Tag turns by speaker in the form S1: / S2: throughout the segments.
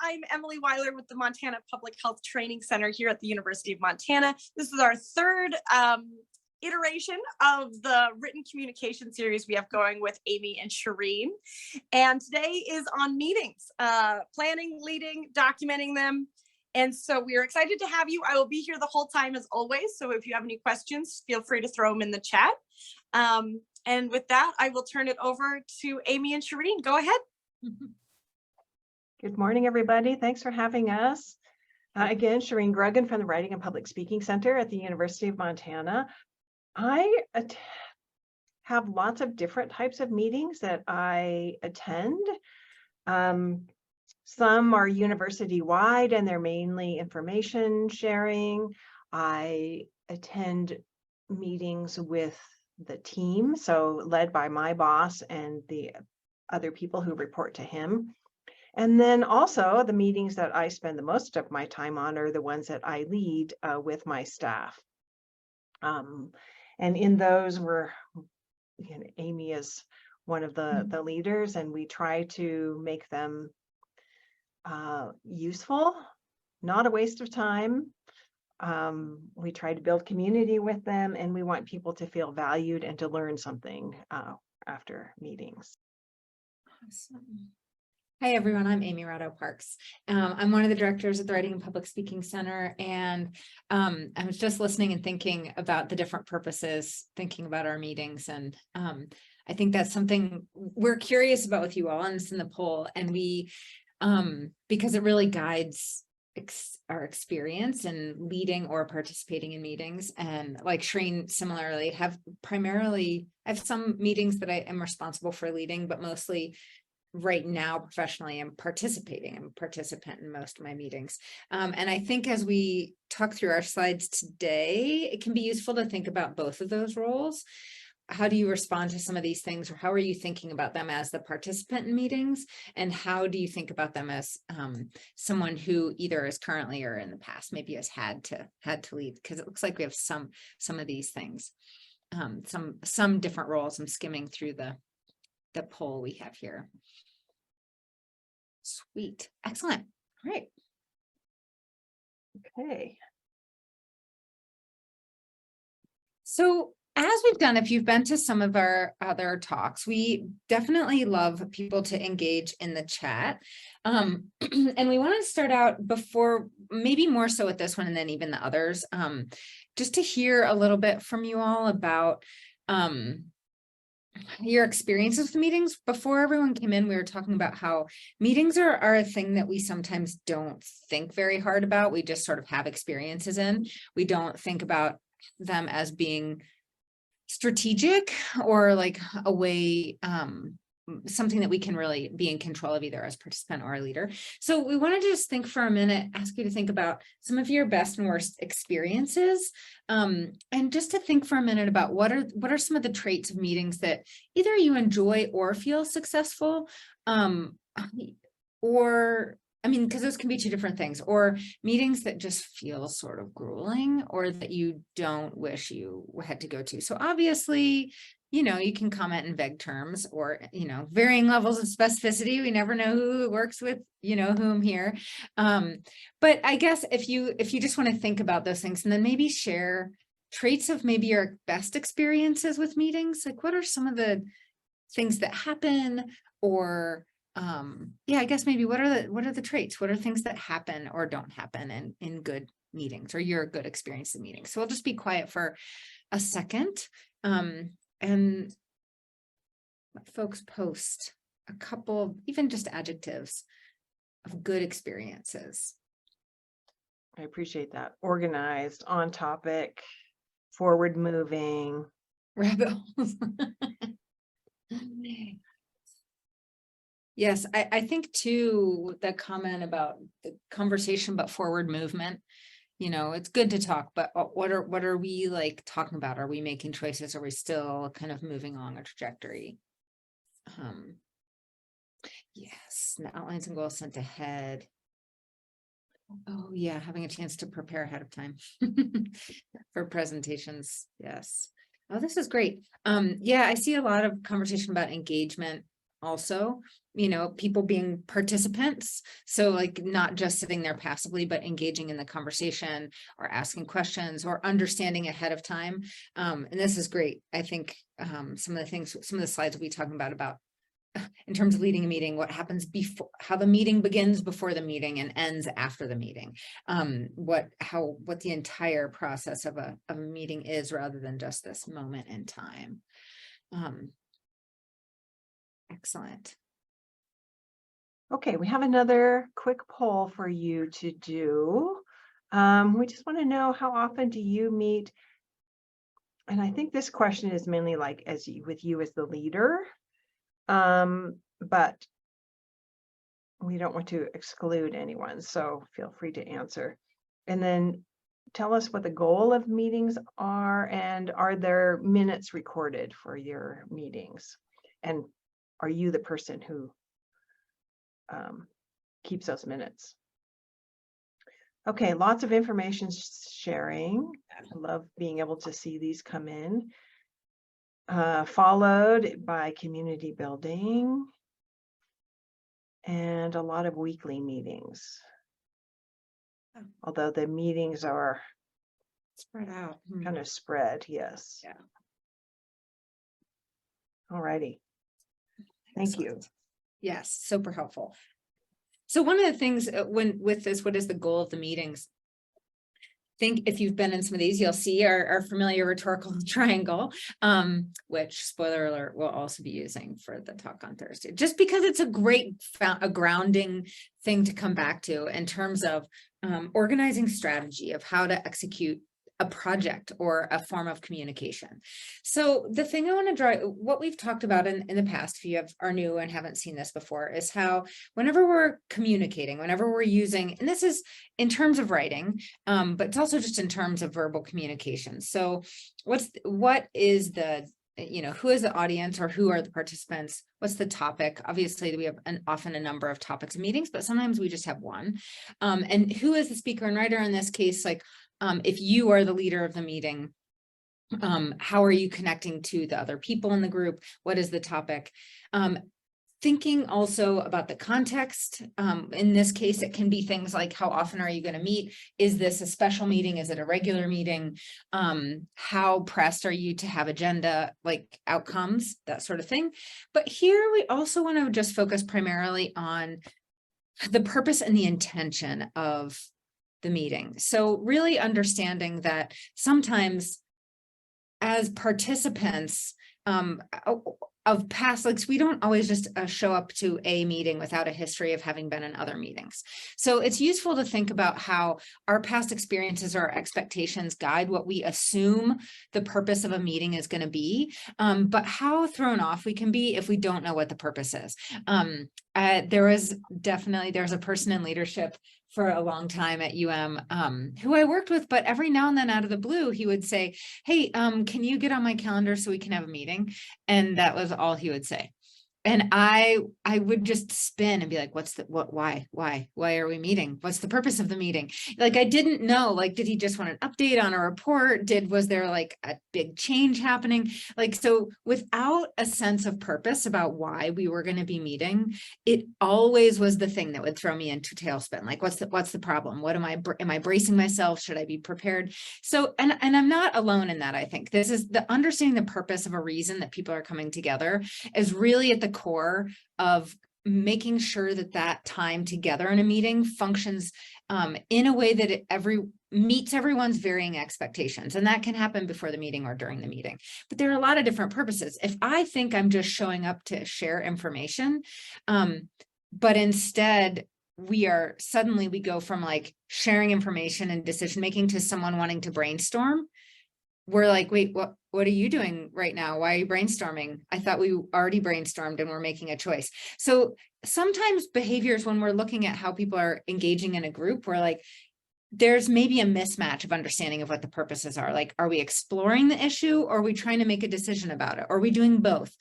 S1: I'm Emily Weiler with the Montana Public Health Training Center here at the University of Montana. This is our third iteration of the written communication series we have going with Amy and Shireen. And today is on meetings, planning, leading, documenting them. And so we are excited to have you. I will be here the whole time as always. So if you have any questions, feel free to throw them in the chat. And with that, I will turn it over to Amy and Shireen. Go ahead.
S2: Good morning, everybody. Thanks for having us. Again, Shireen Grugan from the Writing and Public Speaking Center at the University of Montana. I have lots of different types of meetings that I attend. Some are university-wide and they're mainly information sharing. I attend meetings with the team, so led by my boss and the other people who report to him. And then also the meetings that I spend the most of my time on are the ones that I lead with my staff. And in those, Amy is one of the leaders, and we try to make them useful, not a waste of time. We try to build community with them, and we want people to feel valued and to learn something after meetings.
S3: Awesome. Hi, everyone. I'm Amy Rado Parks. I'm one of the directors at the Writing and Public Speaking Center. And I was just listening and thinking about the different purposes, thinking about our meetings. And I think that's something we're curious about with you all, and it's in the poll. And we, because it really guides our experience in leading or participating in meetings. And like Shireen, similarly, I have some meetings that I am responsible for leading, but mostly right now, professionally, I'm participating. I'm a participant in most of my meetings. And I think as we talk through our slides today, it can be useful to think about both of those roles. How do you respond to some of these things, or how are you thinking about them as the participant in meetings? And how do you think about them as someone who either is currently or in the past maybe has had to lead? Because it looks like we have some of these things, some different roles. I'm skimming through the poll we have here. Sweet. Excellent. All right.
S2: Okay.
S3: So as we've done, if you've been to some of our other talks, we definitely love people to engage in the chat. And we want to start out before, maybe more so with this one and then even the others, just to hear a little bit from you all about your experiences with meetings. Before everyone came in, we were talking about how meetings are a thing that we sometimes don't think very hard about. We just sort of have experiences in. We don't think about them as being strategic or like a way, something that we can really be in control of either as participant or a leader. So we want to just think for a minute, ask you to think about some of your best and worst experiences, and just to think for a minute about what are some of the traits of meetings that either you enjoy or feel successful, or I mean, because those can be two different things, or meetings that just feel sort of grueling or that you don't wish you had to go to. So obviously, you can comment in vague terms or, varying levels of specificity. We never know who works with, whom here. But I guess if you just want to think about those things and then maybe share traits of maybe your best experiences with meetings, like what are some of the things that happen, or I guess maybe what are the traits? What are things that happen or don't happen in good meetings, or your good experience in meetings? So we'll just be quiet for a second. And let folks post a couple, even just adjectives of good experiences.
S2: I appreciate that. Organized, on topic, forward moving.
S3: Rabbit holes. Yes, I think too, the comment about the conversation about forward movement, it's good to talk, but what are we like talking about? Are we making choices? Are we still kind of moving along a trajectory? Yes, the outlines and goals sent ahead. Oh yeah, having a chance to prepare ahead of time for presentations. Yes. Oh, this is great. Yeah, I see a lot of conversation about engagement also. people being participants. So like not just sitting there passively, but engaging in the conversation or asking questions or understanding ahead of time. And this is great. I think some of the slides we'll be talking about in terms of leading a meeting, what happens before, how the meeting begins before the meeting and ends after the meeting. What the entire process of a meeting is, rather than just this moment in time. Excellent.
S2: Okay, we have another quick poll for you to do. We just want to know, how often do you meet? And I think this question is mainly like with you as the leader, but we don't want to exclude anyone, so feel free to answer. And then tell us what the goal of meetings are, and are there minutes recorded for your meetings? And are you the person who keeps those minutes? Okay, lots of information sharing. I love being able to see these come in. Followed by community building and a lot of weekly meetings. Although the meetings are
S3: Spread out.
S2: kind of spread, yes.
S3: Yeah.
S2: All righty. Thank you.
S3: Excellent. Yes, super helpful. So one of the things with this, what is the goal of the meetings? Think if you've been in some of these, you'll see our familiar rhetorical triangle, which, spoiler alert, we'll also be using for the talk on Thursday, just because it's a great grounding thing to come back to in terms of organizing strategy of how to execute a project or a form of communication. So the thing I want to draw, what we've talked about in the past, if you are new and haven't seen this before, is how whenever we're communicating, whenever we're using, and this is in terms of writing, but it's also just in terms of verbal communication. So what is the, who is the audience, or who are the participants? What's the topic? Obviously, we have often a number of topics in meetings, but sometimes we just have one. And who is the speaker and writer in this case? Like, if you are the leader of the meeting, how are you connecting to the other people in the group? What is the topic? Thinking also about the context. In this case, it can be things like, how often are you going to meet? Is this a special meeting? Is it a regular meeting? How pressed are you to have agenda, like outcomes, that sort of thing. But here we also want to just focus primarily on the purpose and the intention of the meeting. So really understanding that sometimes as participants of past, like, we don't always just show up to a meeting without a history of having been in other meetings. So it's useful to think about how our past experiences or our expectations guide what we assume the purpose of a meeting is going to be, but how thrown off we can be if we don't know what the purpose is. There's a person in leadership for a long time at UM who I worked with, but every now and then out of the blue, he would say, hey, can you get on my calendar so we can have a meeting? And that was all he would say. And I would just spin and be like, why are we meeting? What's the purpose of the meeting? Like, I didn't know, like, did he just want an update on a report? Was there like a big change happening? Like, so without a sense of purpose about why we were going to be meeting, it always was the thing that would throw me into tailspin. Like, what's the problem? Am I bracing myself? Should I be prepared? So, and I'm not alone in that. I think this is the understanding the purpose of a reason that people are coming together is really at the core of making sure that time together in a meeting functions in a way that it meets everyone's varying expectations. And that can happen before the meeting or during the meeting. But there are a lot of different purposes. If I think I'm just showing up to share information, but instead we go from like sharing information and decision making to someone wanting to brainstorm, we're like, wait, what are you doing right now? Why are you brainstorming? I thought we already brainstormed and we're making a choice. So sometimes behaviors, when we're looking at how people are engaging in a group, we're like, there's maybe a mismatch of understanding of what the purposes are. Like, are we exploring the issue, or are we trying to make a decision about it? Or are we doing both?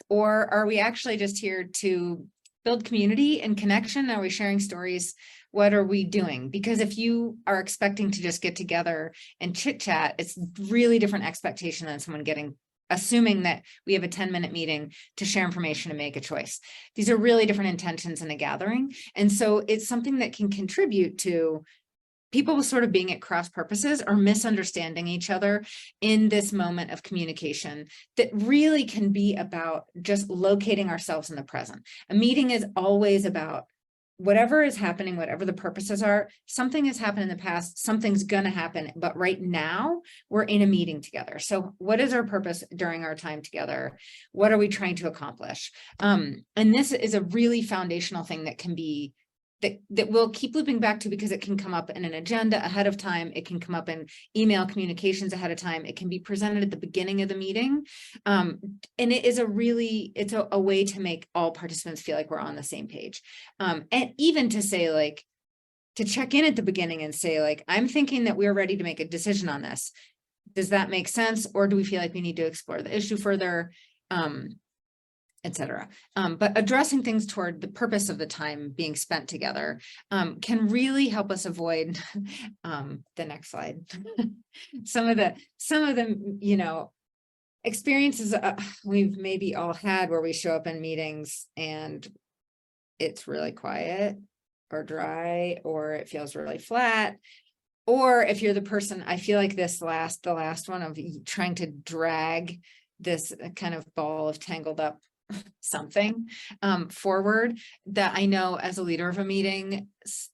S3: Or are we actually just here to build community and connection? Are we sharing stories? What are we doing? Because if you are expecting to just get together and chit chat, it's really different expectation than someone getting assuming that we have a 10-minute meeting to share information and make a choice. These are really different intentions in a gathering. And so it's something that can contribute to people sort of being at cross purposes or misunderstanding each other in this moment of communication that really can be about just locating ourselves in the present. A meeting is always about whatever is happening, whatever the purposes are. Something has happened in the past, something's going to happen, but right now we're in a meeting together. So what is our purpose during our time together? What are we trying to accomplish? And this is a really foundational thing that can be that we'll keep looping back to, because it can come up in an agenda ahead of time. It can come up in email communications ahead of time. It can be presented at the beginning of the meeting. And it is it's a way to make all participants feel like we're on the same page. And even to say, like, to check in at the beginning and say, like, I'm thinking that we're ready to make a decision on this. Does that make sense? Or do we feel like we need to explore the issue further? Etc. But addressing things toward the purpose of the time being spent together can really help us avoid the next slide. some of the experiences we've maybe all had where we show up in meetings and it's really quiet or dry, or it feels really flat. Or if you're the person, I feel like the last one of trying to drag this kind of ball of tangled up something forward, that I know as a leader of a meeting,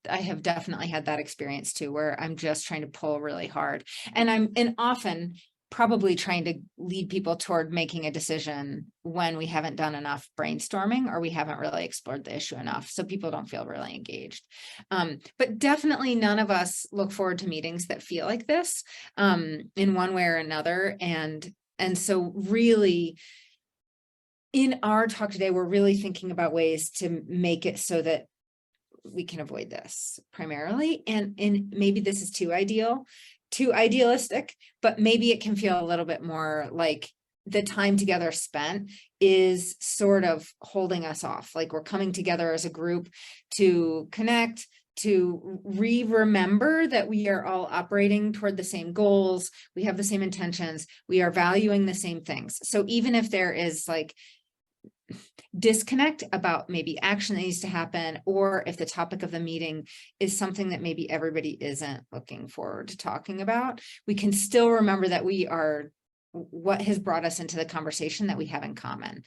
S3: I have definitely had that experience too, where I'm just trying to pull really hard. And often probably trying to lead people toward making a decision when we haven't done enough brainstorming or we haven't really explored the issue enough. So people don't feel really engaged. But definitely none of us look forward to meetings that feel like this in one way or another. And so really, in our talk today, we're really thinking about ways to make it so that we can avoid this primarily. And maybe this is too idealistic, but maybe it can feel a little bit more like the time together spent is sort of holding us off. Like we're coming together as a group to connect, to remember that we are all operating toward the same goals. We have the same intentions. We are valuing the same things. So even if there is like disconnect about maybe action that needs to happen, or if the topic of the meeting is something that maybe everybody isn't looking forward to talking about, we can still remember that we are what has brought us into the conversation that we have in common,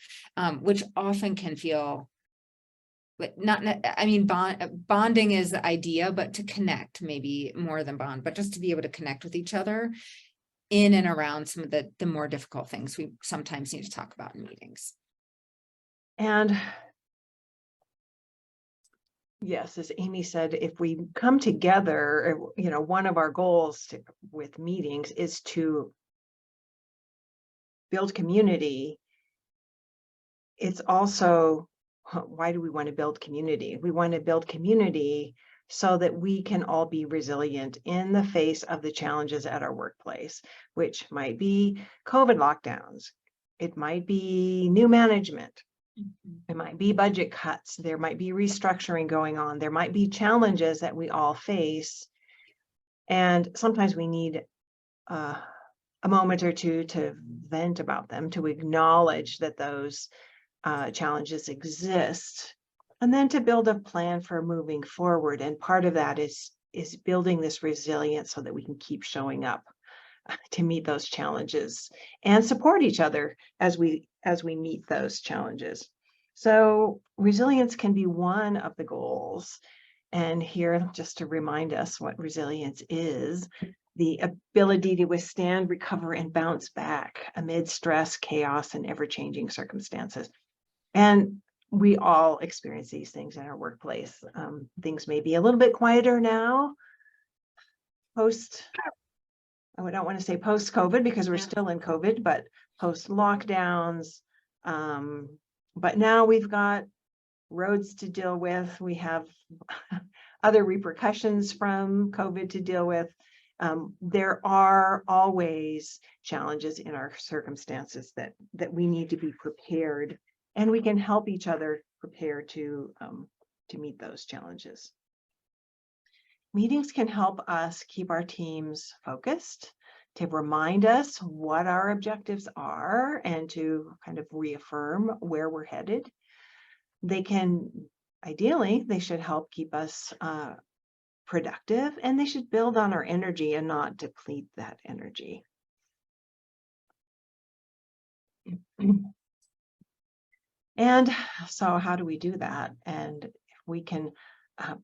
S3: which often can feel bonding is the idea, but to connect, maybe more than bond, but just to be able to connect with each other in and around some of the more difficult things we sometimes need to talk about in meetings.
S2: And yes, as Amy said, if we come together, one of our goals with meetings is to build community. It's also, why do we want to build community? We want to build community so that we can all be resilient in the face of the challenges at our workplace, which might be COVID lockdowns. It might be new management. It might be budget cuts. There might be restructuring going on. There might be challenges that we all face. And sometimes we need a moment or two to vent about them, to acknowledge that those challenges exist, and then to build a plan for moving forward. And part of that is building this resilience so that we can keep showing up to meet those challenges and support each other as we meet those challenges. So resilience can be one of the goals. And here, just to remind us what resilience is, the ability to withstand, recover, and bounce back amid stress, chaos, and ever-changing circumstances. And we all experience these things in our workplace. Things may be a little bit quieter now, I don't want to say post-COVID because we're still in COVID, but post-lockdowns. But now we've got roads to deal with. We have other repercussions from COVID to deal with. There are always challenges in our circumstances that we need to be prepared, and we can help each other prepare to meet those challenges. Meetings can help us keep our teams focused, to remind us what our objectives are and to kind of reaffirm where we're headed. Ideally, they should help keep us productive, and they should build on our energy and not deplete that energy. And so how do we do that? And if we can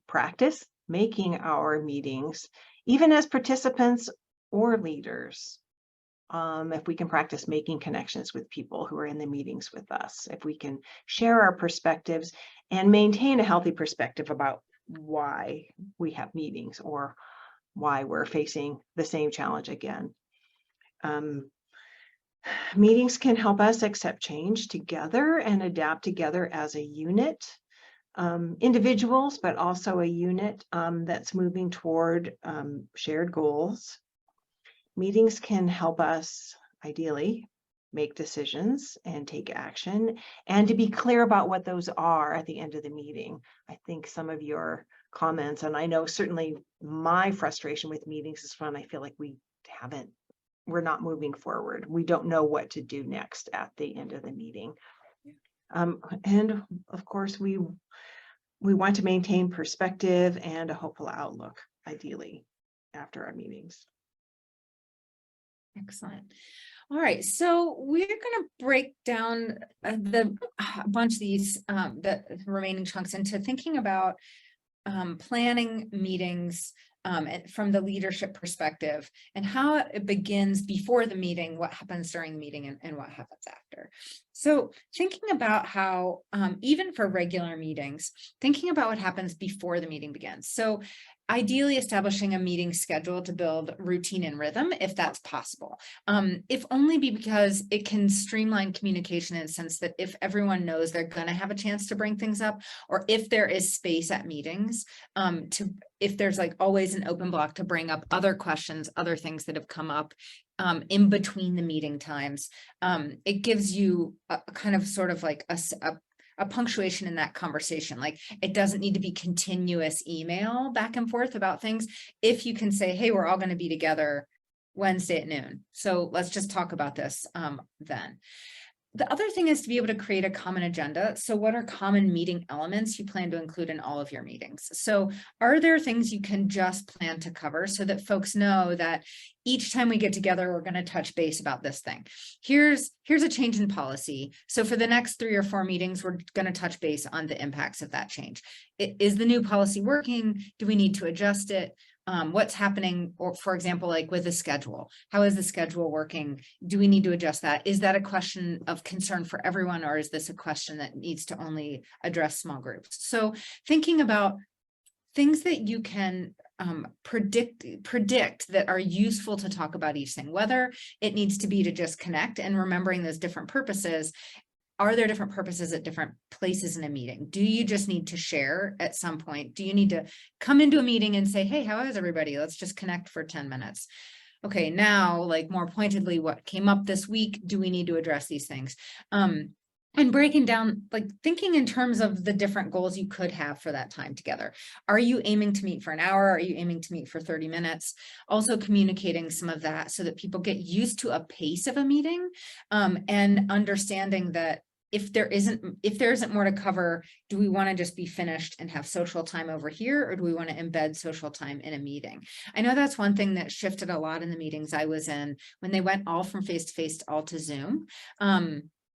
S2: practice making our meetings, even as participants or leaders, if we can practice making connections with people who are in the meetings with us, if we can share our perspectives and maintain a healthy perspective about why we have meetings or why we're facing the same challenge again. Meetings can help us accept change together and adapt together as a unit, individuals, but also a unit that's moving toward shared goals. Meetings can help us, ideally, make decisions and take action, and to be clear about what those are at the end of the meeting. I think some of your comments, and I know certainly my frustration with meetings is when I feel like we're not moving forward. We don't know what to do next at the end of the meeting. And of course, we want to maintain perspective and a hopeful outlook, ideally, after our meetings.
S3: Excellent. All right, so we're going to break down a bunch of these, the remaining chunks into thinking about planning meetings from the leadership perspective and how it begins before the meeting, what happens during the meeting, and what happens after. So thinking about how, even for regular meetings, thinking about what happens before the meeting begins. So ideally establishing a meeting schedule to build routine and rhythm, if that's possible. If only because it can streamline communication in the sense that if everyone knows they're going to have a chance to bring things up, or if there is space at meetings, if there's like always an open block to bring up other questions, other things that have come up in between the meeting times, it gives you a kind of sort of like a punctuation in that conversation. Like it doesn't need to be continuous email back and forth about things. If you can say, hey, we're all going to be together Wednesday at noon, so let's just talk about this then. The other thing is to be able to create a common agenda. So what are common meeting elements you plan to include in all of your meetings? So are there things you can just plan to cover so that folks know that each time we get together, we're going to touch base about this thing? Here's a change in policy. So for the next 3 or 4 meetings, we're going to touch base on the impacts of that change. Is the new policy working? Do we need to adjust it? What's happening, or for example, like with the schedule, how is the schedule working? Do we need to adjust that? Is that a question of concern for everyone, or is this a question that needs to only address small groups? So thinking about things that you can predict that are useful to talk about each thing, whether it needs to be to just connect and remembering those different purposes. Are there different purposes at different places in a meeting? Do you just need to share at some point? Do you need to come into a meeting and say, hey, how is everybody? Let's just connect for 10 minutes. Okay, now, like more pointedly, what came up this week? Do we need to address these things? And breaking down, like thinking in terms of the different goals you could have for that time together. Are you aiming to meet for an hour? Are you aiming to meet for 30 minutes? Also communicating some of that so that people get used to a pace of a meeting, and understanding that if there isn't more to cover, do we want to just be finished and have social time over here, or do we want to embed social time in a meeting? I know that's one thing that shifted a lot in the meetings I was in when they went all from face-to-face to all to Zoom.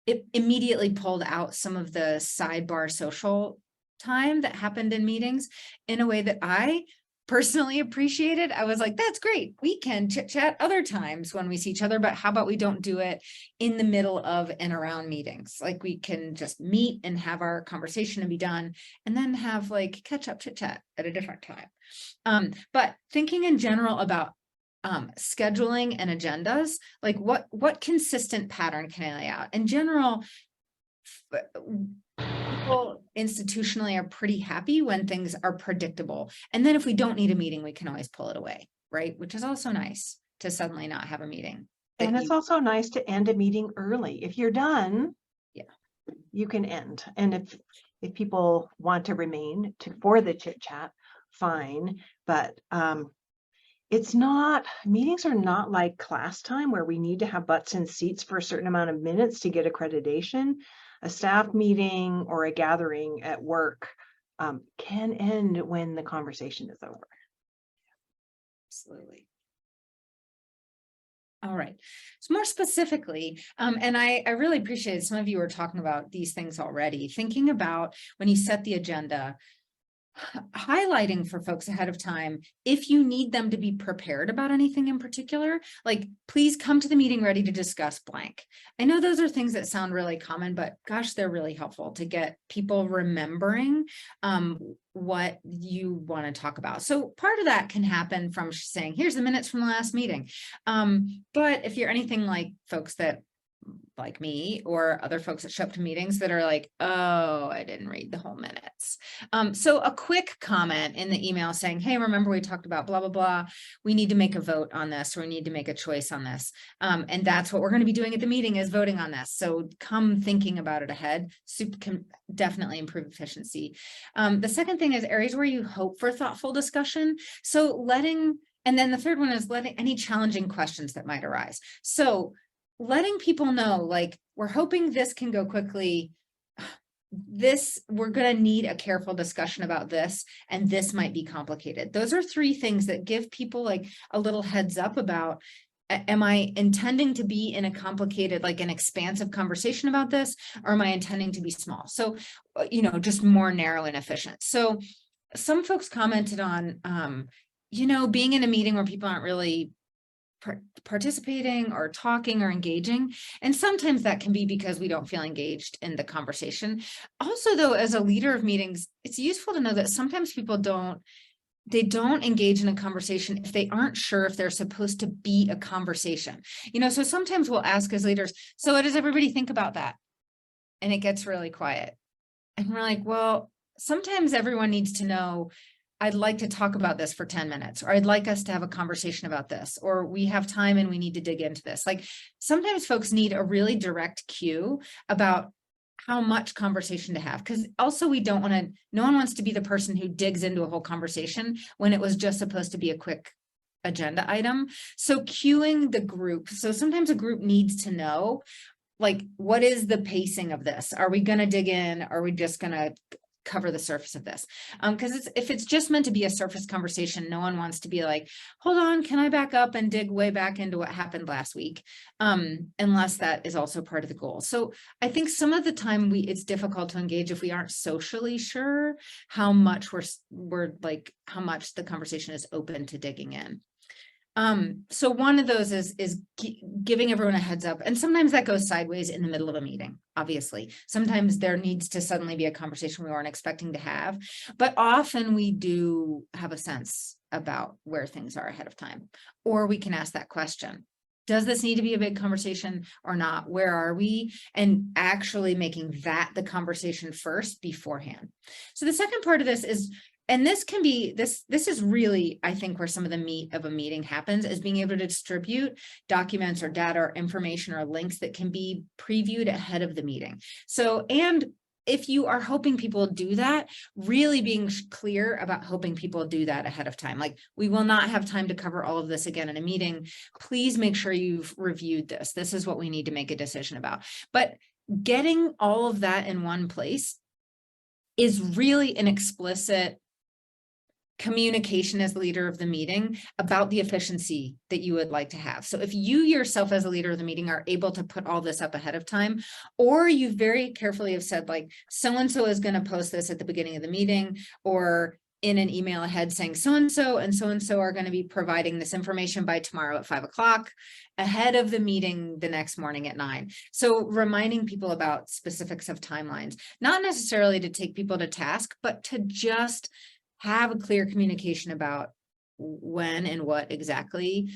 S3: It immediately pulled out some of the sidebar social time that happened in meetings in a way that I personally appreciated. I was like, that's great. We can chit chat other times when we see each other, but how about we don't do it in the middle of and around meetings? Like we can just meet and have our conversation and be done, and then have like catch up chit chat at a different time. But thinking in general about scheduling and agendas, like what consistent pattern can I lay out? In general, people institutionally are pretty happy when things are predictable. And then if we don't need a meeting, we can always pull it away, right? Which is also nice to suddenly not have a meeting.
S2: And it's also nice to end a meeting early. If you're done,
S3: yeah,
S2: you can end. And if people want to remain for the chit chat, fine. But meetings are not like class time where we need to have butts in seats for a certain amount of minutes to get accreditation. A staff meeting or a gathering at work can end when the conversation is over.
S3: Absolutely. All right. So more specifically, and I really appreciate some of you are talking about these things already, thinking about when you set the agenda, highlighting for folks ahead of time, if you need them to be prepared about anything in particular, like please come to the meeting ready to discuss blank. I know those are things that sound really common, but gosh, they're really helpful to get people remembering what you want to talk about. So part of that can happen from saying, here's the minutes from the last meeting. But if you're anything like folks that like me or other folks that show up to meetings that are like, oh, I didn't read the whole minutes. So a quick comment in the email saying, hey, remember we talked about blah, blah, blah. We need to make a vote on this, or we need to make a choice on this. And that's what we're going to be doing at the meeting, is voting on this. So come thinking about it ahead. Soup can definitely improve efficiency. The second thing is areas where you hope for thoughtful discussion. So and then the third one is letting any challenging questions that might arise. So letting people know, like, we're hoping this can go quickly. We're going to need a careful discussion about this, and this might be complicated. Those are three things that give people like a little heads up about, am I intending to be in a complicated, like an expansive conversation about this, or am I intending to be small? So, just more narrow and efficient. So some folks commented on, being in a meeting where people aren't really participating or talking or engaging. And sometimes that can be because we don't feel engaged in the conversation. Also, though, as a leader of meetings, it's useful to know that sometimes people don't engage in a conversation if they aren't sure if they're supposed to be a conversation. So sometimes we'll ask as leaders, so what does everybody think about that? And it gets really quiet. And we're like, well, sometimes everyone needs to know, I'd like to talk about this for 10 minutes, or I'd like us to have a conversation about this, or we have time and we need to dig into this. Like sometimes folks need a really direct cue about how much conversation to have. Because also no one wants to be the person who digs into a whole conversation when it was just supposed to be a quick agenda item. So cueing the group. So sometimes a group needs to know, like, what is the pacing of this? Are we going to dig in? Are we just going to cover the surface of this? Because if it's just meant to be a surface conversation, no one wants to be like, hold on, can I back up and dig way back into what happened last week? Unless that is also part of the goal. So I think some of the time it's difficult to engage if we aren't socially sure how much how much the conversation is open to digging in. So one of those is giving everyone a heads up. And sometimes that goes sideways in the middle of a meeting, obviously. Sometimes there needs to suddenly be a conversation we weren't expecting to have, but often we do have a sense about where things are ahead of time, or we can ask that question. Does this need to be a big conversation or not? Where are we? And actually making that the conversation first beforehand. So the second part of this is, and this can be, this is really, I think, where some of the meat of a meeting happens, is being able to distribute documents or data or information or links that can be previewed ahead of the meeting. So, and if you are hoping people do that, really being clear about hoping people do that ahead of time. Like, we will not have time to cover all of this again in a meeting. Please make sure you've reviewed this. This is what we need to make a decision about. But getting all of that in one place is really an explicit communication as the leader of the meeting about the efficiency that you would like to have. So if you yourself as a leader of the meeting are able to put all this up ahead of time, or you very carefully have said, like, so-and-so is going to post this at the beginning of the meeting, or in an email ahead saying so-and-so and so-and-so are going to be providing this information by tomorrow at 5 o'clock ahead of the meeting the next morning at 9. So reminding people about specifics of timelines, not necessarily to take people to task, but to just have a clear communication about when and what exactly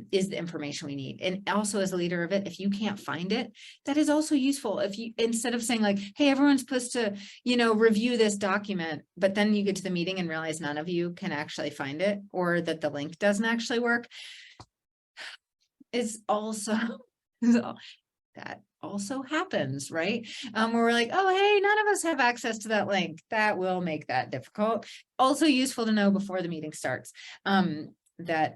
S3: is the information we need. And also, as a leader of it, if you can't find it, that is also useful. If you, instead of saying like, hey, everyone's supposed to, review this document, but then you get to the meeting and realize none of you can actually find it, or that the link doesn't actually work, is also that also happens, right? Where we're like, oh, hey, none of us have access to that link. That will make that difficult. Also useful to know before the meeting starts, that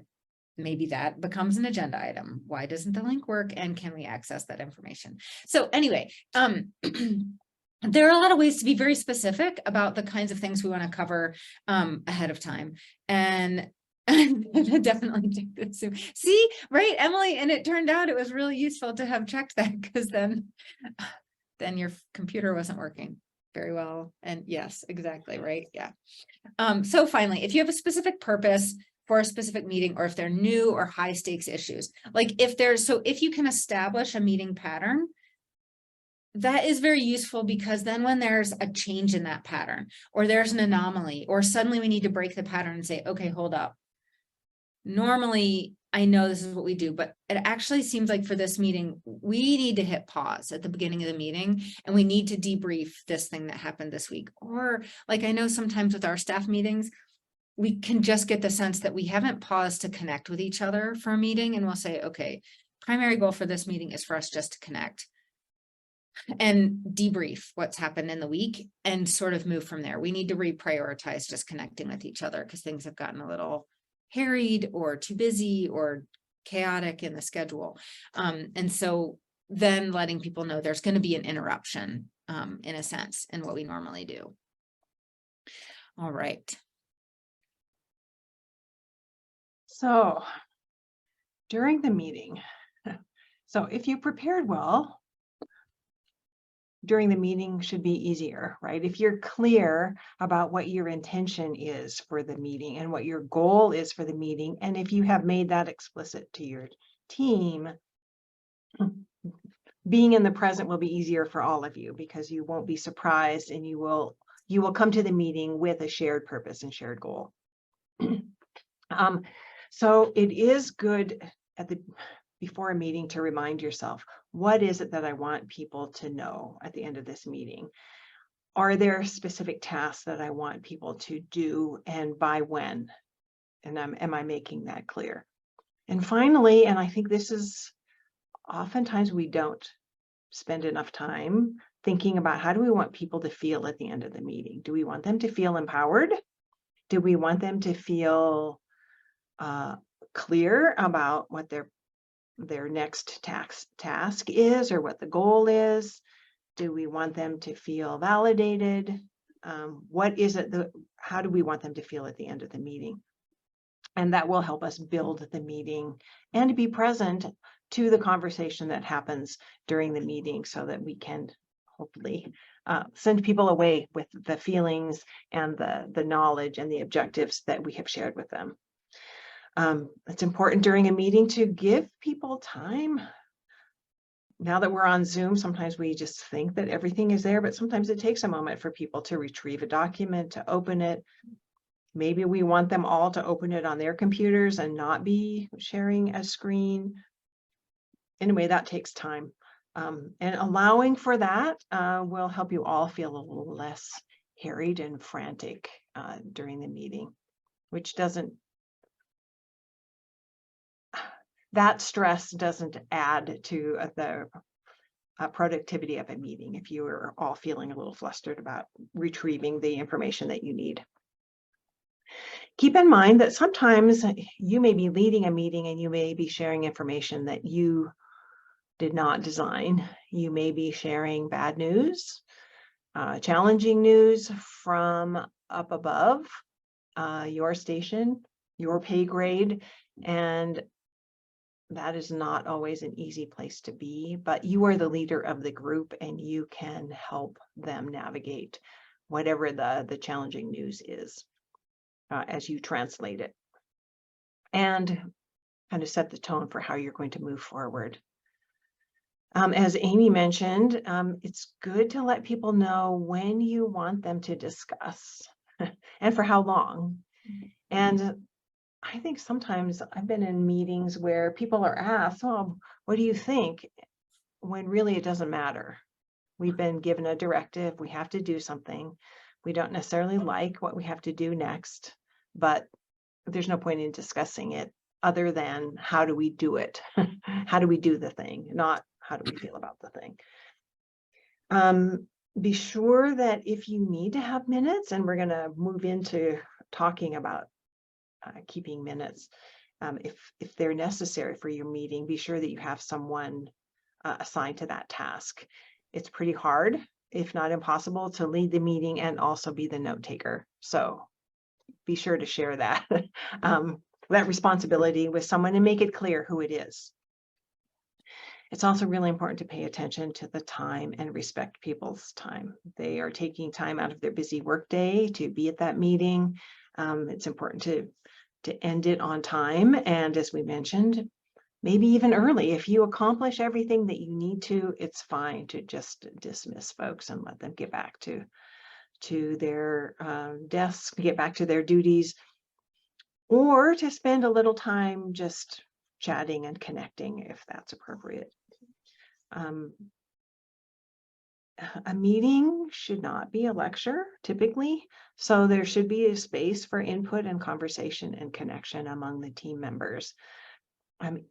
S3: maybe that becomes an agenda item. Why doesn't the link work? And can we access that information? So anyway, there are a lot of ways to be very specific about the kinds of things we want to cover ahead of time. And definitely take this. See, right, Emily? And it turned out it was really useful to have checked that, because then your computer wasn't working very well. And yes, exactly, right? Yeah. So finally, if you have a specific purpose for a specific meeting, or if they're new or high stakes issues, like if you can establish a meeting pattern, that is very useful, because then when there's a change in that pattern, or there's an anomaly, or suddenly we need to break the pattern and say, okay, hold up. Normally, I know this is what we do, but it actually seems like for this meeting, we need to hit pause at the beginning of the meeting, and we need to debrief this thing that happened this week. Or like, I know sometimes with our staff meetings, we can just get the sense that we haven't paused to connect with each other for a meeting, and we'll say, okay, primary goal for this meeting is for us just to connect and debrief what's happened in the week and sort of move from there. We need to reprioritize just connecting with each other, because things have gotten a little harried or too busy or chaotic in the schedule. And so then letting people know there's going to be an interruption, in a sense, in what we normally do. All right.
S2: So during the meeting, so if you prepared well, during the meeting should be easier, right? If you're clear about what your intention is for the meeting and what your goal is for the meeting, and if you have made that explicit to your team, being in the present will be easier for all of you, because you won't be surprised, and you will come to the meeting with a shared purpose and shared goal. So it is good before a meeting to remind yourself, what is it that I want people to know at the end of this meeting? Are there specific tasks that I want people to do, and by when? And am I making that clear? And finally, and I think this is oftentimes we don't spend enough time thinking about, how do we want people to feel at the end of the meeting? Do we want them to feel empowered? Do we want them to feel clear about what their next task is, or what the goal is? Do we want them to feel validated? What is it how do we want them to feel at the end of the meeting? And that will help us build the meeting and be present to the conversation that happens during the meeting, so that we can hopefully send people away with the feelings and the knowledge and the objectives that we have shared with them. It's important during a meeting to give people time. Now that we're on Zoom, sometimes we just think that everything is there, but sometimes it takes a moment for people to retrieve a document, to open it. Maybe we want them all to open it on their computers and not be sharing a screen. Anyway, that takes time. And allowing for that will help you all feel a little less harried and frantic during the meeting, which that stress doesn't add to the productivity of a meeting if you are all feeling a little flustered about retrieving the information that you need. Keep in mind that sometimes you may be leading a meeting and you may be sharing information that you did not design. You may be sharing bad news, challenging news from up above your station, your pay grade, and that is not always an easy place to be, but you are the leader of the group, and you can help them navigate whatever the challenging news is as you translate it, and kind of set the tone for how you're going to move forward. As Amy mentioned, it's good to let people know when you want them to discuss and for how long. And I think sometimes I've been in meetings where people are asked, "Oh, what do you think?" when really it doesn't matter. We've been given a directive, we have to do something. We don't necessarily like what we have to do next, but there's no point in discussing it other than how do we do it? How do we do the thing? Not how do we feel about the thing? Be sure that if you need to have minutes, and we're going to move into talking about keeping minutes, If they're necessary for your meeting, be sure that you have someone assigned to that task. It's pretty hard, if not impossible, to lead the meeting and also be the note taker. So be sure to share that, that responsibility with someone and make it clear who it is. It's also really important to pay attention to the time and respect people's time. They are taking time out of their busy workday to be at that meeting. It's important to end it on time. And as we mentioned, maybe even early. If you accomplish everything that you need to, it's fine to just dismiss folks and let them get back to their desks, get back to their duties, or to spend a little time just chatting and connecting if that's appropriate. A meeting should not be a lecture typically, so there should be a space for input and conversation and connection among the team members.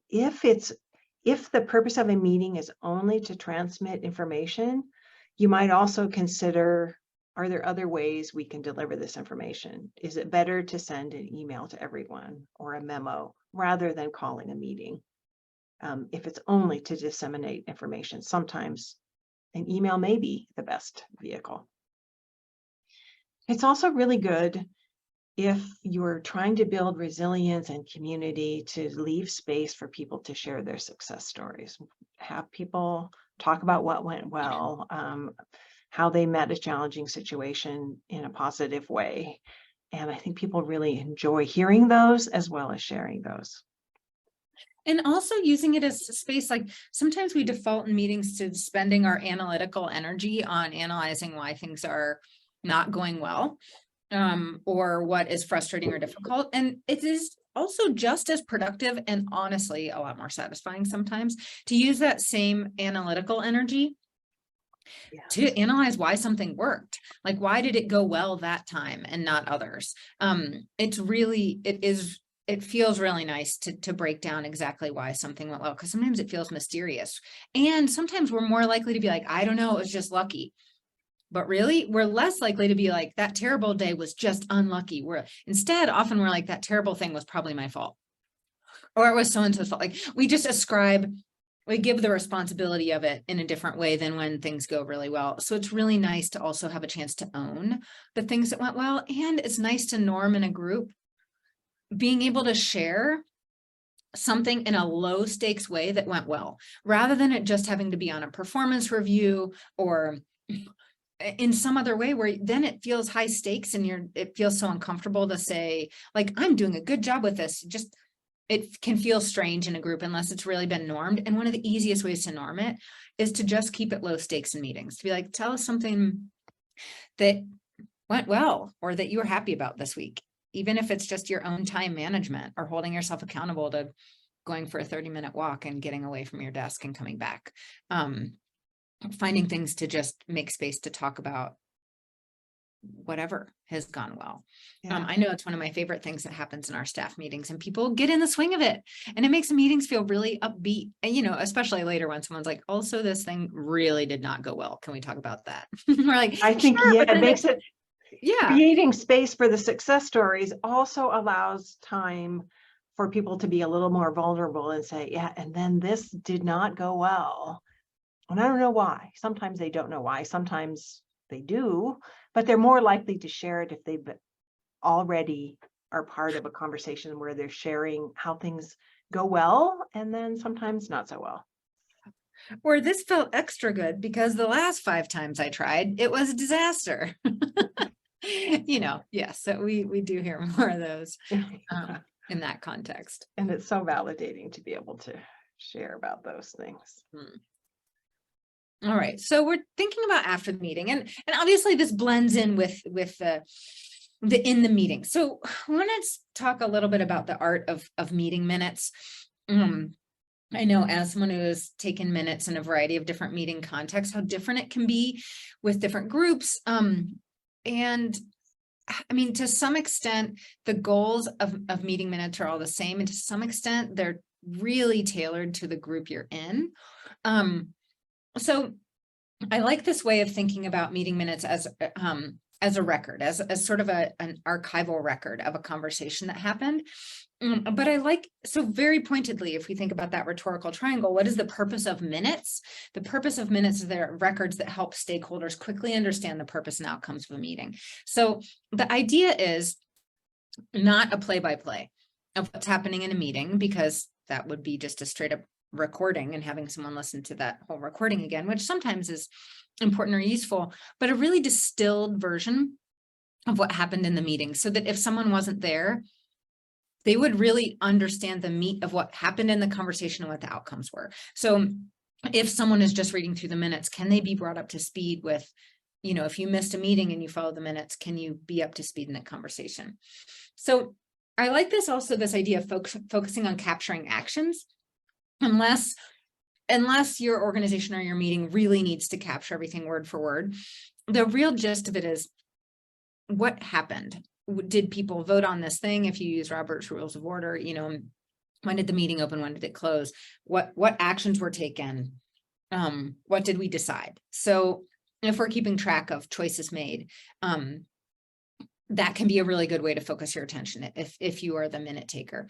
S2: If the purpose of a meeting is only to transmit information, you might also consider, are there other ways we can deliver this information? Is it better to send an email to everyone or a memo rather than calling a meeting? If it's only to disseminate information, sometimes an email may be the best vehicle. It's also really good if you're trying to build resilience and community to leave space for people to share their success stories. Have people talk about what went well, how they met a challenging situation in a positive way. And I think people really enjoy hearing those as well as sharing those.
S3: And also using it as a space, like sometimes we default in meetings to spending our analytical energy on analyzing why things are not going well, or what is frustrating or difficult. And it is also just as productive and honestly a lot more satisfying sometimes to use that same analytical energy to analyze why something worked. Like, why did it go well that time and not others? It feels really nice to break down exactly why something went well, because sometimes it feels mysterious. And sometimes we're more likely to be like, I don't know, it was just lucky. But really, we're less likely to be like, that terrible day was just unlucky. Often we're like, that terrible thing was probably my fault. Or it was so-and-so's fault. Like, we give the responsibility of it in a different way than when things go really well. So it's really nice to also have a chance to own the things that went well. And it's nice to norm in a group, being able to share something in a low stakes way that went well, rather than it just having to be on a performance review or in some other way where then it feels high stakes and it feels so uncomfortable to say, like, I'm doing a good job with this. It can feel strange in a group unless it's really been normed. And one of the easiest ways to norm it is to just keep it low stakes in meetings, to be like, tell us something that went well or that you were happy about this week, even if it's just your own time management or holding yourself accountable to going for a 30-minute walk and getting away from your desk and coming back. Finding things to just make space to talk about whatever has gone well.
S2: Yeah.
S3: I know it's one of my favorite things that happens in our staff meetings, and people get in the swing of it, and it makes the meetings feel really upbeat. And, especially later when someone's like, also, this thing really did not go well. Can we talk about that? We're like,
S2: I think,
S3: sure,
S2: yeah, it makes it,
S3: yeah.
S2: Creating space for the success stories also allows time for people to be a little more vulnerable and say, yeah, and then this did not go well. And I don't know why. Sometimes they don't know why. Sometimes they do, but they're more likely to share it if they've already are part of a conversation where they're sharing how things go well and then sometimes not so well.
S3: Or this felt extra good because the last 5 times I tried, it was a disaster. Yes, so we do hear more of those in that context.
S2: And it's so validating to be able to share about those things.
S3: All right, so we're thinking about after the meeting, and obviously this blends in with the in the meeting. So I want to talk a little bit about the art of meeting minutes. I know, as someone who has taken minutes in a variety of different meeting contexts, how different it can be with different groups. And I mean, to some extent, the goals of meeting minutes are all the same, and to some extent, they're really tailored to the group you're in. So I like this way of thinking about meeting minutes as as a record, as sort of an archival record of a conversation that happened. But I like, so very pointedly, if we think about that rhetorical triangle, what is the purpose of minutes? The purpose of minutes is they're records that help stakeholders quickly understand the purpose and outcomes of a meeting. So the idea is not a play-by-play of what's happening in a meeting, because that would be just a straight up recording and having someone listen to that whole recording again, which sometimes is important or useful, but a really distilled version of what happened in the meeting, so that if someone wasn't there, they would really understand the meat of what happened in the conversation and what the outcomes were. So if someone is just reading through the minutes, can they be brought up to speed with, you know, if you missed a meeting and you follow the minutes, can you be up to speed in that conversation? So I like this also, this idea of focusing on capturing actions, unless your organization or your meeting really needs to capture everything word for word. The real gist of it is, what happened? Did people vote on this thing? If you use Robert's Rules of Order, you know, when did the meeting open? When did it close? What actions were taken? What did we decide? So if we're keeping track of choices made, that can be a really good way to focus your attention if you are the minute taker.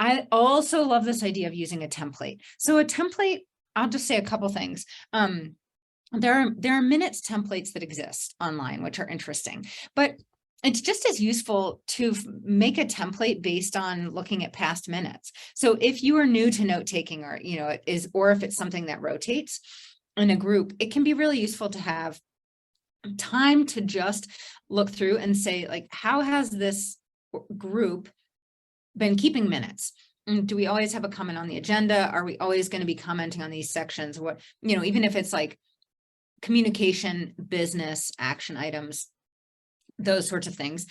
S3: I also love this idea of using a template. So a template, I'll just say a couple things. There are minutes templates that exist online, which are interesting, but it's just as useful to make a template based on looking at past minutes. So if you are new to note taking, or, you know, or if it's something that rotates in a group, it can be really useful to have time to just look through and say, like, how has this group been keeping minutes? Do we always have a comment on the agenda? Are we always going to be commenting on these sections? What, you know, even if it's like communication, business, action items, those sorts of things,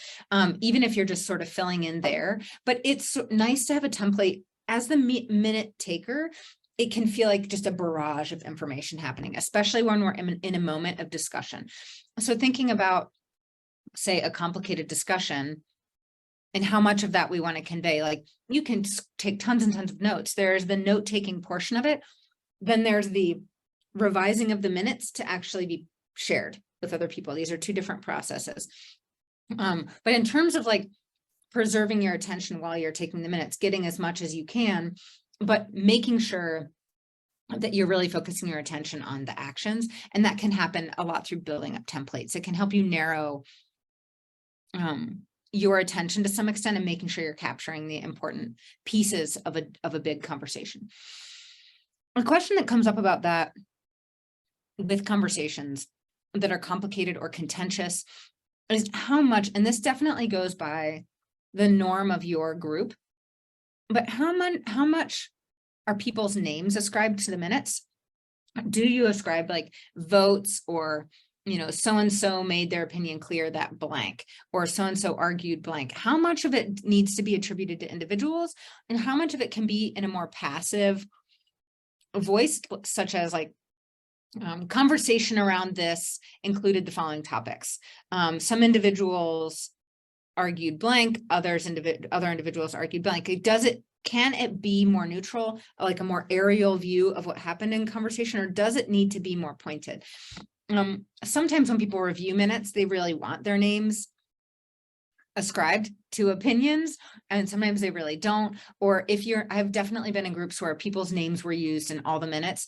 S3: even if you're just sort of filling in there. But it's nice to have a template. As the minute taker, it can feel like just a barrage of information happening, especially when we're in a moment of discussion. So thinking about, say, a complicated discussion and how much of that we want to convey, like, you can take tons and tons of notes. There's the note-taking portion of it. Then there's the revising of the minutes to actually be shared with other people. These are two different processes. But in terms of like preserving your attention while you're taking the minutes, getting as much as you can, but making sure that you're really focusing your attention on the actions. And that can happen a lot through building up templates. It can help you narrow your attention to some extent and making sure you're capturing the important pieces of a big conversation. A question that comes up about that with conversations that are complicated or contentious is how much, and this definitely goes by the norm of your group, but how much are people's names ascribed to the minutes? Do you ascribe like votes, or, you know, so-and-so made their opinion clear that blank, or so-and-so argued blank? How much of it needs to be attributed to individuals, and how much of it can be in a more passive voice, such as like, conversation around this included the following topics. Some individuals argued blank, other individuals argued blank. Can it be more neutral, like a more aerial view of what happened in conversation, or does it need to be more pointed? Sometimes when people review minutes, they really want their names ascribed to opinions, and sometimes they really don't. Or I've definitely been in groups where people's names were used in all the minutes.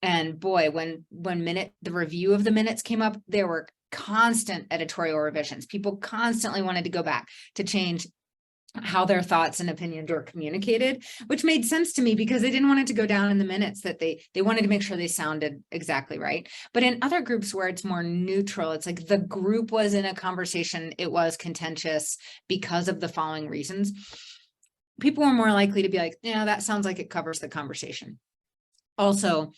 S3: And boy, when the review of the minutes came up, there were constant editorial revisions. People constantly wanted to go back to change how their thoughts and opinions were communicated, which made sense to me because they didn't want it to go down in the minutes, that they wanted to make sure they sounded exactly right. But in other groups where it's more neutral, it's like the group was in a conversation, it was contentious because of the following reasons, people were more likely to be like, yeah, that sounds like it covers the conversation. Also,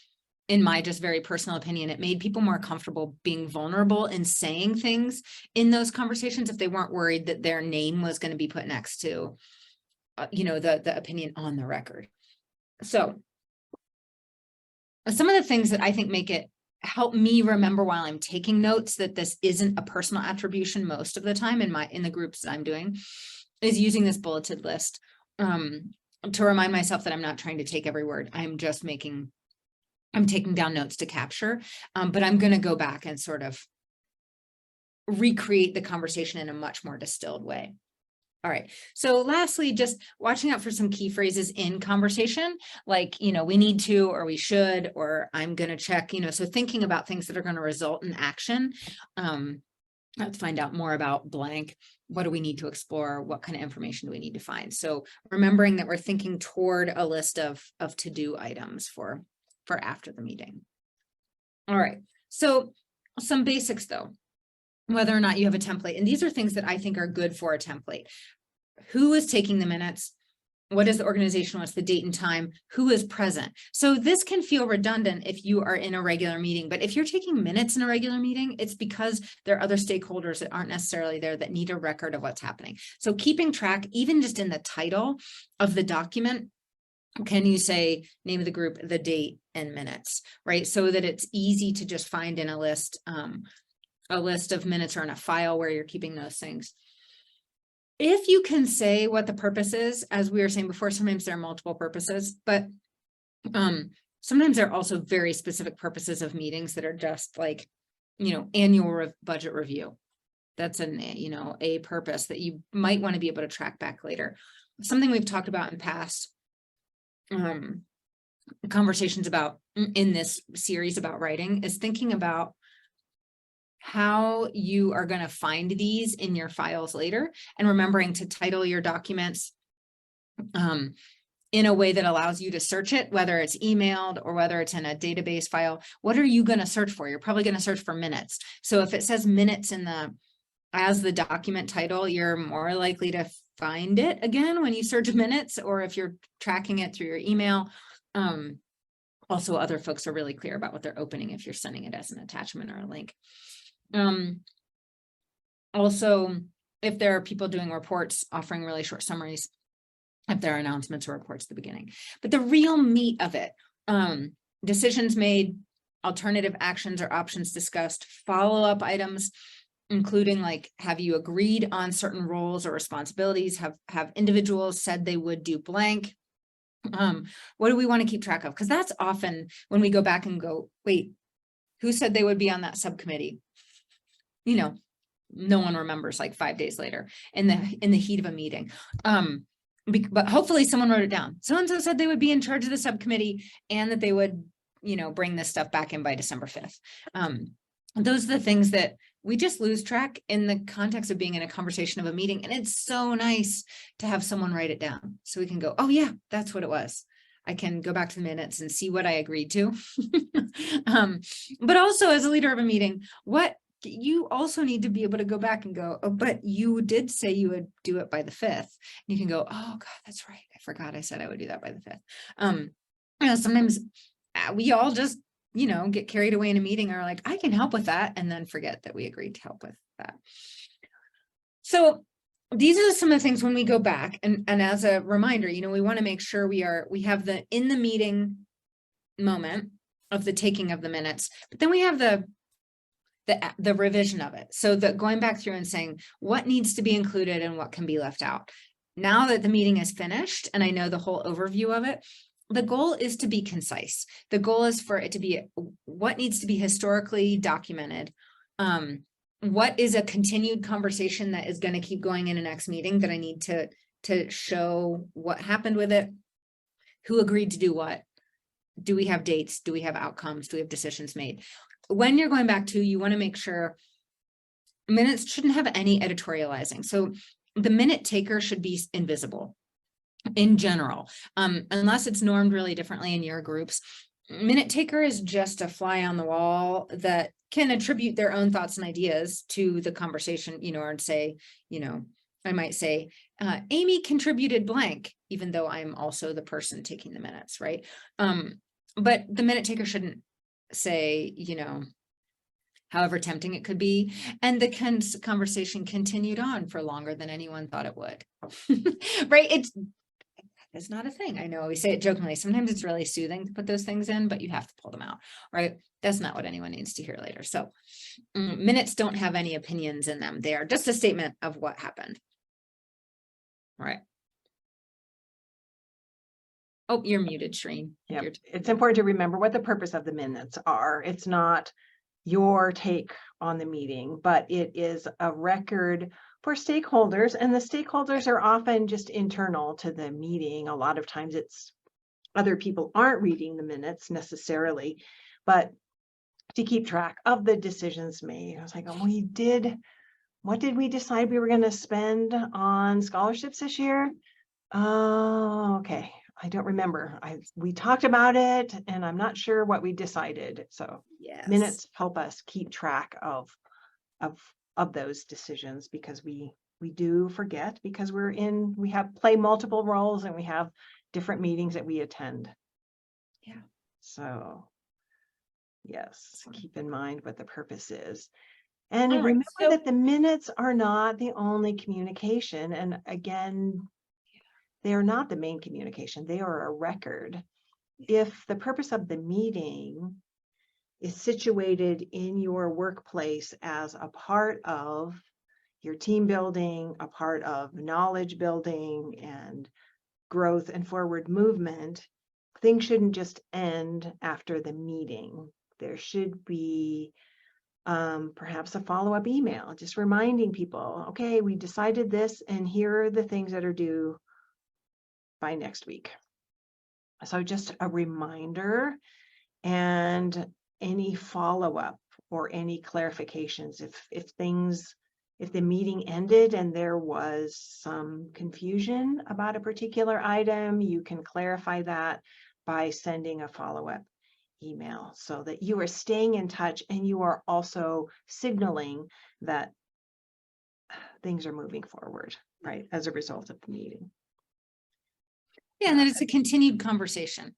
S3: in my just very personal opinion, it made people more comfortable being vulnerable and saying things in those conversations if they weren't worried that their name was going to be put next to, the opinion on the record. So some of the things that I think help me remember while I'm taking notes that this isn't a personal attribution most of the time in the groups that I'm doing, is using this bulleted list to remind myself that I'm not trying to take every word. I'm taking down notes to capture, but I'm going to go back and sort of recreate the conversation in a much more distilled way. All right. So lastly, just watching out for some key phrases in conversation, like, we need to, or we should, or I'm going to check, so thinking about things that are going to result in action. Let's find out more about blank. What do we need to explore? What kind of information do we need to find? So remembering that we're thinking toward a list of to-do items for after the meeting. All right. So some basics though, whether or not you have a template, and these are things that I think are good for a template. Who is taking the minutes? What is the organization? What's the date and time? Who is present? So this can feel redundant if you are in a regular meeting, but if you're taking minutes in a regular meeting, it's because there are other stakeholders that aren't necessarily there that need a record of what's happening. So keeping track, even just in the title of the document, can you say name of the group, the date, and minutes, right? So that it's easy to just find in a list of minutes or in a file where you're keeping those things. If you can say what the purpose is, as we were saying before, sometimes there are multiple purposes, but sometimes there are also very specific purposes of meetings that are just like, annual budget review. That's a purpose that you might want to be able to track back later. Something we've talked about in past conversations about in this series about writing is thinking about how you are going to find these in your files later, and remembering to title your documents in a way that allows you to search it, whether it's emailed or whether it's in a database file. What are you going to search for? You're probably going to search for minutes. So if it says minutes as the document title, you're more likely to find it again when you search minutes, or if you're tracking it through your email. Also, other folks are really clear about what they're opening if you're sending it as an attachment or a link. Also, if there are people doing reports, offering really short summaries, if there are announcements or reports at the beginning. But the real meat of it, decisions made, alternative actions or options discussed, follow-up items, including like, have you agreed on certain roles or responsibilities? Have individuals said they would do blank? What do we want to keep track of? Because that's often when we go back and go, wait, who said they would be on that subcommittee? No one remembers like 5 days later in the heat of a meeting. But hopefully someone wrote it down. So-and-so said they would be in charge of the subcommittee and that they would, bring this stuff back in by December 5th. Those are the things that we just lose track in the context of being in a conversation of a meeting. And it's so nice to have someone write it down so we can go, oh yeah, that's what it was. I can go back to the minutes and see what I agreed to. But also as a leader of a meeting, you also need to be able to go back and go, oh, but you did say you would do it by the 5th. You can go, oh God, that's right. I forgot I said I would do that by the 5th. Sometimes we all just, get carried away in a meeting or like, I can help with that. And then forget that we agreed to help with that. So these are some of the things when we go back and as a reminder, we want to make sure we have in the meeting moment of the taking of the minutes, but then we have the revision of it. So that going back through and saying what needs to be included and what can be left out. Now that the meeting is finished and I know the whole overview of it, the goal is to be concise. The goal is for it to be what needs to be historically documented. What is a continued conversation that is going to keep going in a next meeting that I need to show what happened with it, who agreed to do what, do we have dates, do we have outcomes, do we have decisions made. When you're going back to, you want to make sure minutes shouldn't have any editorializing. So the minute taker should be invisible in general, unless it's normed really differently in your groups. Minute taker is just a fly on the wall that can attribute their own thoughts and ideas to the conversation, or say, I might say, Amy contributed blank, even though I'm also the person taking the minutes, right? But the minute taker shouldn't say, however tempting it could be. And the conversation continued on for longer than anyone thought it would, right? It's not a thing. I know we say it jokingly. Sometimes it's really soothing to put those things in, but you have to pull them out, right? That's not what anyone needs to hear later. So minutes don't have any opinions in them. They are just a statement of what happened. All right. Oh, you're muted, Shereen.
S2: Yeah, it's important to remember what the purpose of the minutes are. It's not your take on the meeting, but it is a record for stakeholders, and the stakeholders are often just internal to the meeting. A lot of times it's other people aren't reading the minutes necessarily, but to keep track of the decisions made. I was like, oh, what did we decide we were going to spend on scholarships this year? Oh, okay. I don't remember. We talked about it and I'm not sure what we decided. So
S3: Yes.
S2: minutes help us keep track of those decisions, because we do forget, because we play multiple roles and we have different meetings that we attend.
S3: Yeah.
S2: So yes, keep in mind what the purpose is. And
S3: All right,
S2: remember
S3: so-
S2: that the minutes are not the only communication. And again, they are not the main communication. They are a record. If the purpose of the meeting is situated in your workplace as a part of your team building, a part of knowledge building and growth and forward movement, things shouldn't just end after the meeting. There should be perhaps a follow-up email, just reminding people, okay, we decided this and here are the things that are due by next week. So just a reminder, and any follow-up or any clarifications. If the meeting ended and there was some confusion about a particular item, you can clarify that by sending a follow-up email, so that you are staying in touch and you are also signaling that things are moving forward, right, as a result of the meeting.
S3: Yeah, and then it's a continued conversation.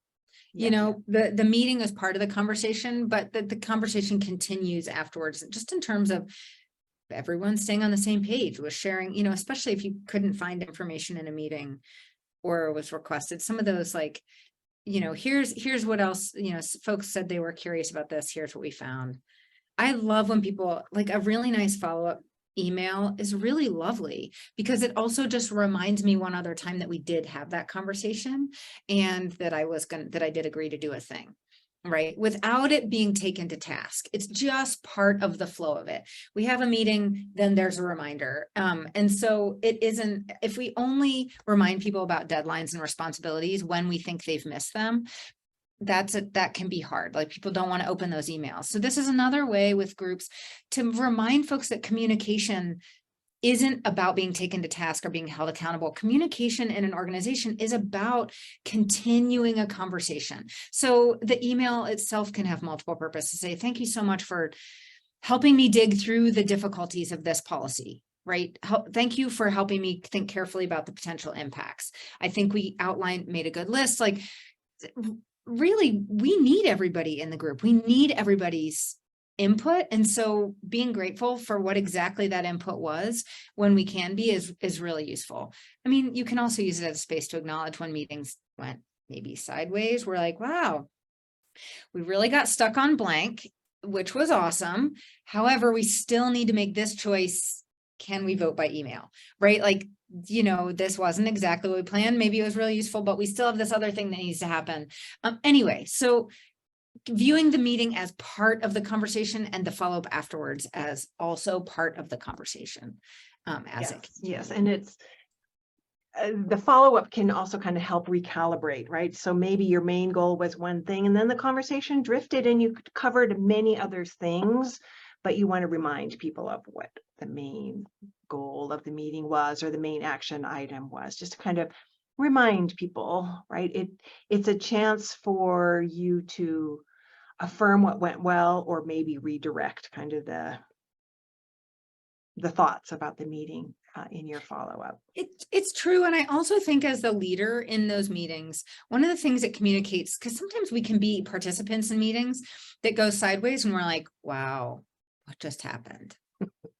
S3: You
S2: Yes.
S3: know, the meeting is part of the conversation, but the conversation continues afterwards, just in terms of everyone staying on the same page with sharing, you know, especially if you couldn't find information in a meeting or was requested, some of those, like, you know, here's what else, you know, folks said they were curious about this. Here's what we found. I love when people, like, a really nice follow-up email is really lovely, because it also just reminds me one other time that we did have that conversation and that I did agree to do a thing, right? Without it being taken to task. It's just part of the flow of it. We have a meeting, then there's a reminder. And so it isn't, if we only remind people about deadlines and responsibilities when we think they've missed them, that can be hard. Like, people don't want to open those emails. So this is another way with groups to remind folks that communication isn't about being taken to task or being held accountable. Communication in an organization is about continuing a conversation. So the email itself can have multiple purposes. Say, thank you so much for helping me dig through the difficulties of this policy. Right. Thank you for helping me think carefully about the potential impacts. I think we made a good list. Like, really, we need everybody in the group. We need everybody's input. And so being grateful for what exactly that input was when we can be is really useful. I mean, you can also use it as a space to acknowledge when meetings went maybe sideways. We're like, wow, we really got stuck on blank, which was awesome. However, we still need to make this choice. Can we vote by email? Right? Like, you know, this wasn't exactly what we planned. Maybe it was really useful, but we still have this other thing that needs to happen. Anyway, so viewing the meeting as part of the conversation and the follow-up afterwards as also part of the conversation.
S2: Yes, and it's the follow-up can also kind of help recalibrate, right? So maybe your main goal was one thing and then the conversation drifted and you covered many other things, but you want to remind people of what the main goal of the meeting was, or the main action item was, just to kind of remind people, right? It's a chance for you to affirm what went well, or maybe redirect kind of the thoughts about the meeting in your follow-up.
S3: It's true. And I also think, as the leader in those meetings, one of the things that communicates, because sometimes we can be participants in meetings that go sideways and we're like, wow, what just happened?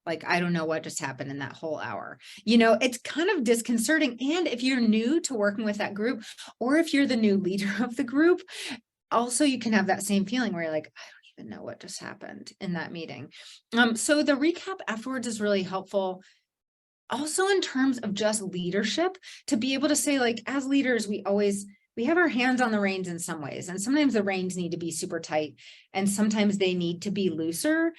S3: Like, I don't know what just happened in that whole hour. You know, it's kind of disconcerting. And if you're new to working with that group, or if you're the new leader of the group, also you can have that same feeling where you're like, I don't even know what just happened in that meeting. So the recap afterwards is really helpful. Also, in terms of just leadership, to be able to say, like, as leaders, we we have our hands on the reins in some ways, and sometimes the reins need to be super tight, and sometimes they need to be looser,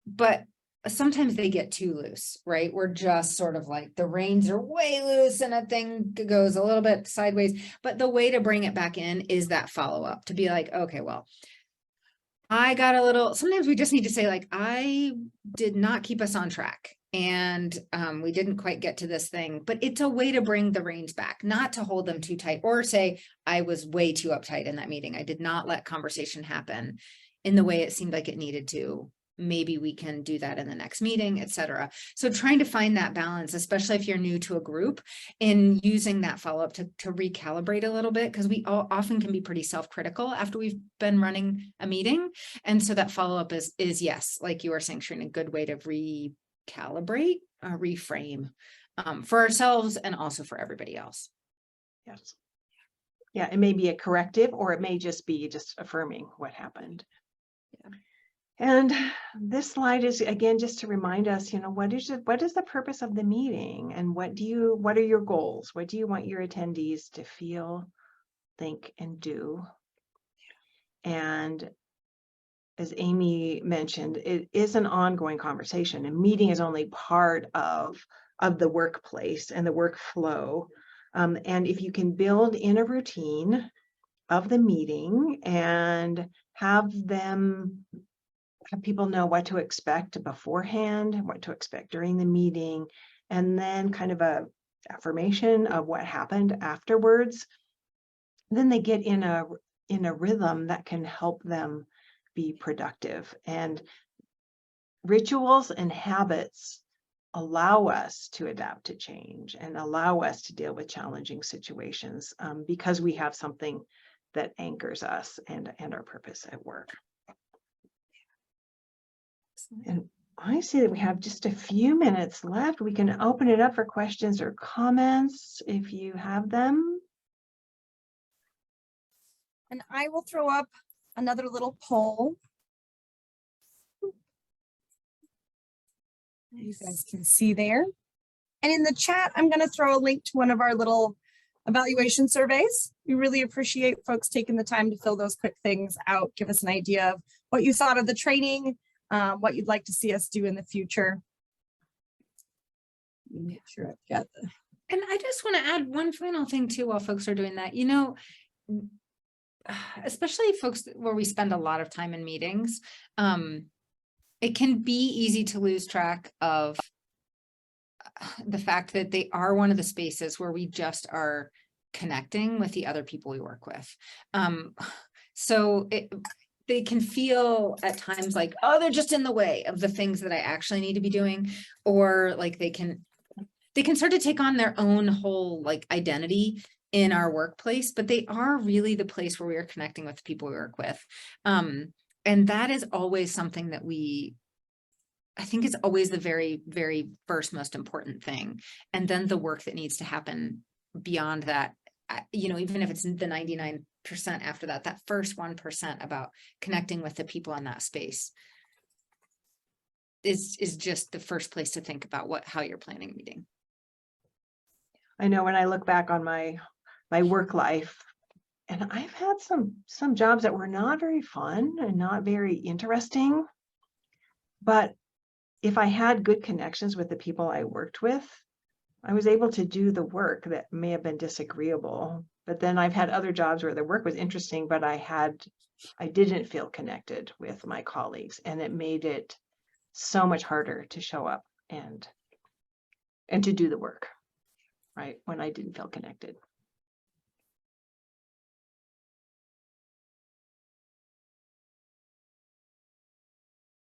S3: but sometimes they get too loose, right? We're just sort of like the reins are way loose and a thing goes a little bit sideways, but the way to bring it back in is that follow-up, to be like, okay, well, I got a little, sometimes we just need to say like, I did not keep us on track, and we didn't quite get to this thing, but it's a way to bring the reins back, not to hold them too tight or say, I was way too uptight in that meeting. I did not let conversation happen in the way it seemed like it needed to. Maybe we can do that in the next meeting, etc. So trying to find that balance, especially if you're new to a group, and using that follow-up to recalibrate a little bit, because we all often can be pretty self-critical after we've been running a meeting. And so that follow-up is yes, like you were saying, Sharina, a good way to recalibrate, reframe for ourselves and also for everybody else.
S2: Yes. Yeah, it may be a corrective, or it may just be just affirming what happened.
S3: Yeah.
S2: And this slide is, again, just to remind us, what is the purpose of the meeting, and what are your goals? What do you want your attendees to feel, think, and do? And as Amy mentioned, it is an ongoing conversation. A meeting is only part of the workplace and the workflow. And if you can build in a routine of the meeting and have people know what to expect beforehand, what to expect during the meeting, and then kind of a affirmation of what happened afterwards, then they get in a rhythm that can help them be productive. And rituals and habits allow us to adapt to change and allow us to deal with challenging situations, because we have something that anchors us and our purpose at work. And I see that we have just a few minutes left. We can open it up for questions or comments if you have them.
S1: And I will throw up another little poll. You guys can see there. And in the chat, I'm going to throw a link to one of our little evaluation surveys. We really appreciate folks taking the time to fill those quick things out, give us an idea of what you thought of the training, what you'd like to see us do in the future. Make sure I've got the.
S3: And I just want to add one final thing too, while folks are doing that, especially folks where we spend a lot of time in meetings, it can be easy to lose track of the fact that they are one of the spaces where we just are connecting with the other people we work with. So they can feel at times like, oh, they're just in the way of the things that I actually need to be doing, or like they can start to take on their own whole like identity in our workplace, but they are really the place where we are connecting with the people we work with. And that is always something that I think it's always the very, very first most important thing. And then the work that needs to happen beyond that, even if it's the 99% after that, that first 1% about connecting with the people in that space is just the first place to think about how you're planning a meeting.
S2: I know when I look back on my work life, and I've had some jobs that were not very fun and not very interesting, but if I had good connections with the people I worked with, I was able to do the work that may have been disagreeable. But then I've had other jobs where the work was interesting, but I didn't feel connected with my colleagues, and it made it so much harder to show up and to do the work, right, when I didn't feel connected.